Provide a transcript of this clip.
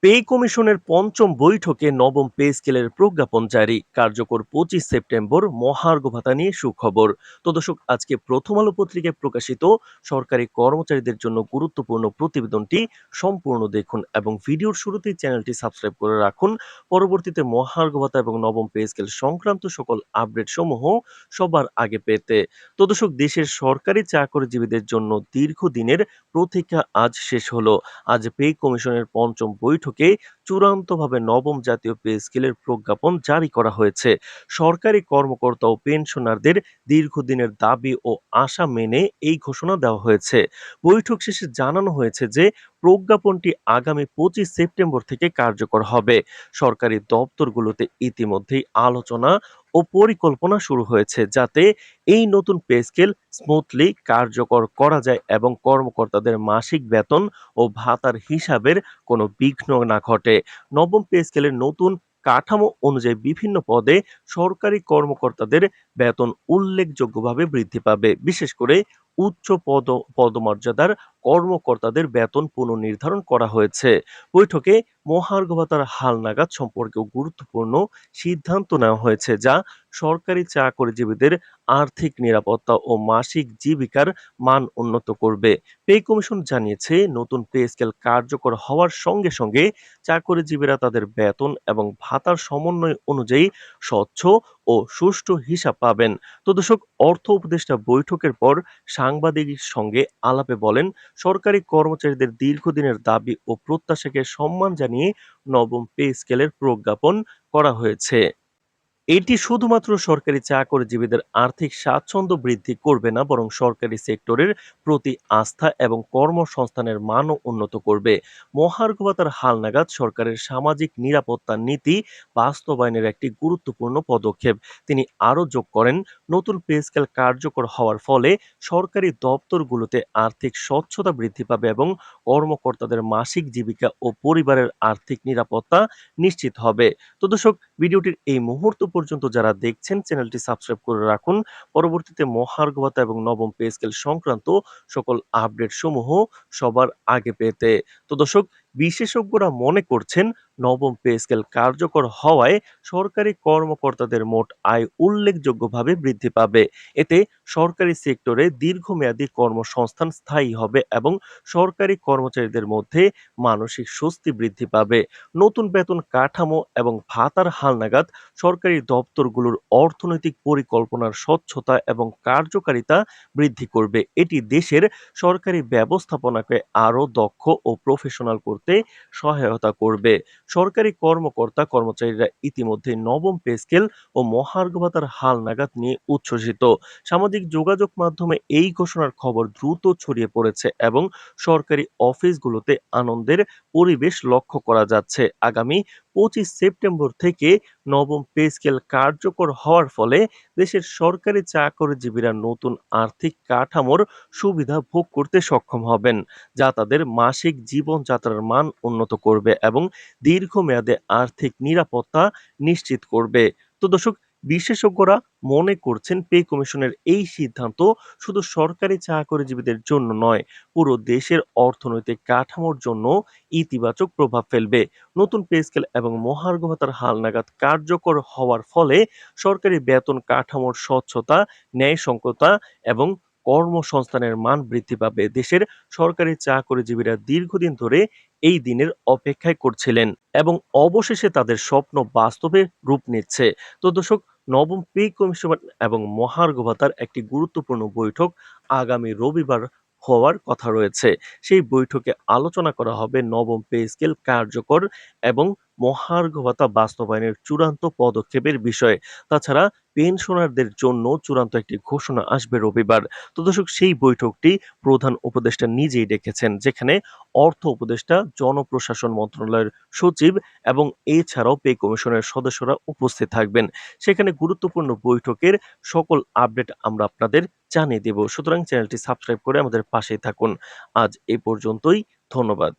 Pay কমিশনের পঞ্চম বৈঠকে নবম পে স্কেলের প্রজ্ঞাপন জারি, কার্যকর 25 সেপ্টেম্বর। মহার্ঘ ভাতা নিয়ে সুখবর। তো দর্শক, আজকে প্রথম আলো পত্রিকায় প্রকাশিত সরকারি কর্মচারীদের জন্য গুরুত্বপূর্ণ প্রতিবেদনটি সম্পূর্ণ দেখুন এবং ভিডিওর শুরুতেই চ্যানেলটি সাবস্ক্রাইব করে রাখুন। পরবর্তীতে মহার্ঘ ভাতা এবং নবম পে স্কেল সংক্রান্ত সকল আপডেট সমূহ সবার আগে পেতে। তো দর্শক, দেশের সরকারি চাকরিজীবীদের জন্য দীর্ঘদিনের প্রতীক্ষা আজ শেষ হলো। আজ পে কমিশনের পঞ্চম বৈঠকে চূড়ান্তভাবে নবম জাতীয় পে স্কেলের প্রজ্ঞাপন জারি করা হয়েছে। সরকারি কর্মকর্তা ও পেনশনারদের দীর্ঘদিনের দাবি ও আশা মেনে এই ঘোষণা দেওয়া হয়েছে। বৈঠক শেষে জানানো হয়েছে যে প্রজ্ঞাপনটি আগামী 25 সেপ্টেম্বর থেকে কার্যকর হবে। সরকারি দপ্তরগুলোতে ইতিমধ্যেই আলোচনা ও পরিকল্পনা শুরু হয়েছে, যাতে এই নতুন পে স্কেল স্মুথলি কার্যকর করা যায় এবং কর্মকর্তাদের মাসিক বেতন ও ভাতার হিসাবের কোনো বিঘ্ন না ঘটে। নবম পে স্কেলের নতুন কাঠামো অনুযায়ী বিভিন্ন পদে সরকারি কর্মকর্তাদের বেতন উল্লেখযোগ্যভাবে বৃদ্ধি পাবে। বিশেষ করে উচ্চ পদমর্যাদার কর্মকর্তাদের বেতন পুনর্নির্ধারণ করা হয়েছে। বৈঠকে মহার্ঘ ভাতার হালনাগাদ সম্পর্কেও গুরুত্বপূর্ণ সিদ্ধান্ত নেওয়া হয়েছে, যা সরকারি চাকরিজীবীদের আর্থিক নিরাপত্তা ও মাসিক জীবিকার মান উন্নত করবে। পে কমিশন জানিয়েছে, নতুন পে স্কেল কার্যকর হওয়ার সঙ্গে সঙ্গে চাকরিজীবীরা তাদের বেতন এবং ভাতার সমন্বয় অনুযায়ী স্বচ্ছ ও সুষ্ঠু হিসাব পাবেন। তো দর্শক, অর্থ উপদেষ্টা বৈঠকের পর সাংবাদিকের সঙ্গে আলাপে বলেন, সরকারি কর্মচারীদের দীর্ঘদিনের দাবি ও প্রত্যাশাকে সম্মান জানিয়ে নবম পে স্কেলের প্রজ্ঞাপন করা হয়েছে। এটি শুধুমাত্র সরকারি চাকরিজীবীদের আর্থিক স্বাচ্ছন্দ্য বৃদ্ধি করবে না, বরং সরকারি সেক্টরের প্রতি আস্থা এবং কর্মসংস্থানের মানও উন্নত করবে। মহার্ঘ ভাতার হালনাগাদ সরকারের সামাজিক নিরাপত্তা নীতি বাস্তবায়নের একটি গুরুত্বপূর্ণ পদক্ষেপ। তিনি আরও যোগ করেন, নতুন পে স্কেল কার্যকর হওয়ার ফলে সরকারি দপ্তরগুলোতে আর্থিক স্বচ্ছতা বৃদ্ধি পাবে এবং কর্মকর্তাদের মাসিক জীবিকা ও পরিবারের আর্থিক নিরাপত্তা নিশ্চিত হবে। তো দর্শক, ভিডিওটির এই মুহূর্ত পর্যন্ত যারা দেখছেন, চ্যানেলটি সাবস্ক্রাইব করে রাখুন। পরবর্তীতে মহার্ঘ ভাতা এবং নবম পে স্কেল সংক্রান্ত সকল আপডেট সমূহ সবার আগে পেতে। তো দর্শক, বিশেষজ্ঞরা মনে করছেন, নবম পে স্কেল কার্যকর হওয়ায় সরকারি কর্মকর্তাদের মোট আয় উল্লেখযোগ্যভাবে বৃদ্ধি পাবে। এতে সরকারি সেক্টরে দীর্ঘমেয়াদী কর্মসংস্থান স্থায়ী হবে এবং সরকারি কর্মচারীদের মধ্যে মানসিক স্বস্তি বৃদ্ধি পাবে। নতুন বেতন কাঠামো এবং ভাতার হালনাগাদ সরকারি দপ্তরগুলোর অর্থনৈতিক পরিকল্পনার স্বচ্ছতা এবং কার্যকারিতা বৃদ্ধি করবে। এটি দেশের সরকারি ব্যবস্থাপনাকে আরও দক্ষ ও প্রফেশনাল করতে সহায়তা করবে। সরকারি কর্মকর্তা কর্মচারীরা ইতিমধ্যে নবম পে স্কেল ও মহার্ঘ ভাতার হালনাগাদ নিয়ে উচ্ছ্বসিত। সামাজিক যোগাযোগ মাধ্যমে এই ঘোষণার খবর দ্রুত ছড়িয়ে পড়েছে এবং সরকারি অফিসগুলোতে আনন্দের পরিবেশ লক্ষ্য করা যাচ্ছে। আগামী 25 সেপ্টেম্বর থেকে নবম পে স্কেল কার্যকর হওয়ার ফলে দেশের সরকারি চাকরিজীবীরা নতুন আর্থিক কাঠামোর সুবিধা ভোগ করতে সক্ষম হবেন, যা তাদের মাসিক জীবনযাত্রার মান উন্নত করবে এবং দীর্ঘমেয়াদে আর্থিক নিরাপত্তা নিশ্চিত করবে। তো দর্শক, বিশেষজ্ঞরা মনে করছেন, পে কমিশনের এই সিদ্ধান্ত শুধু সরকারি চাকরিজীবীদের জন্য নয়, পুরো দেশের অর্থনৈতিক কাঠামোর জন্য ইতিবাচক প্রভাব ফেলবে। নতুন পে স্কেল এবং মহার্ঘ ভাতার হালনাগাদ কার্যকর হওয়ার ফলে সরকারি বেতন কাঠামোর স্বচ্ছতা, ন্যায়সঙ্গততা এবং কর্মসংস্থানের মান বৃদ্ধি পাবে। দেশের সরকারি চাকরিজীবীরা দীর্ঘদিন ধরে এই দিনের অপেক্ষায় করছিলেন এবং অবশেষে তাদের স্বপ্ন বাস্তবে রূপ নিচ্ছে। তো দর্শক, নবম পে কমিশন এবং মহার্ঘ ভাতার একটি গুরুত্বপূর্ণ বৈঠক আগামী রবিবার হওয়ার কথা রয়েছে। সেই বৈঠকে আলোচনা করা হবে নবম পে স্কেল কার্যকর এবং মহার্ঘ ভাতা বাস্তবায়নের চূড়ান্ত পদক্ষেপের বিষয়ে। তাছাড়া পেনশনারদের জন্য চূড়ান্ত একটি ঘোষণা আসবে রবিবার। তো দর্শক, সেই বৈঠকটি প্রধান উপদেষ্টা নিজেই ডেকেছেন, যেখানে অর্থ উপদেষ্টা, জনপ্রশাসন মন্ত্রণালয়ের সচিব এবং এছাড়াও পে কমিশনের সদস্যরা উপস্থিত থাকবেন। সেখানে গুরুত্বপূর্ণ বৈঠকের সকল আপডেট আমরা আপনাদের জানিয়ে দেব। সুতরাং চ্যানেলটি সাবস্ক্রাইব করে আমাদের পাশেই থাকুন। আজ এই পর্যন্তই। ধন্যবাদ।